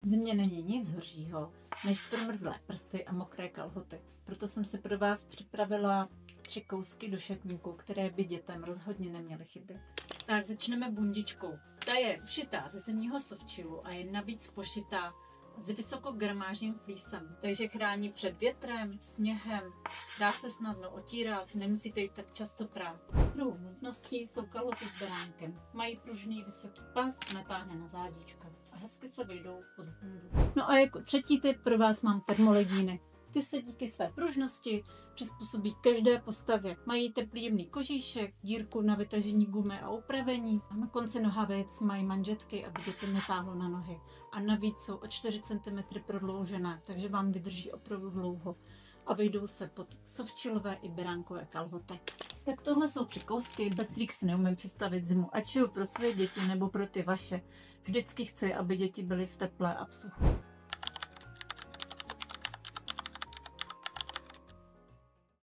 zimě není nic horšího, než promrzlé prsty a mokré kalhoty. Proto jsem si pro vás připravila 3 kousky do šatníku, které by dětem rozhodně neměly chybět. Tak začneme bundičkou. Ta je ušitá ze zimního softshellu a je navíc pošitá s vysokogramážním flísem, takže chrání před větrem, sněhem, dá se snadno otírat, nemusíte ji tak často prát. Druhou nutností jsou kalhoty s beránkem. Mají pružný vysoký pás a natáhne na zádíčka a hezky se vejdou pod bundu. No a jako třetí tip pro vás mám termolegíny. Ty se díky své pružnosti přizpůsobí každé postavě. Mají teplý jemný kožíšek, dírku na vytažení gumy a upravení. A na konci nohavic mají manžetky, aby děti netáhlo na nohy. A navíc jsou o 4 cm prodloužené, takže vám vydrží opravdu dlouho. A vejdou se pod softshellové i beránkové kalhoty. Tak tohle jsou 3 kousky, bez kterých si neumím představit zimu. Ať šiju pro své děti nebo pro ty vaše. Vždycky chci, aby děti byly v teple a v suchu.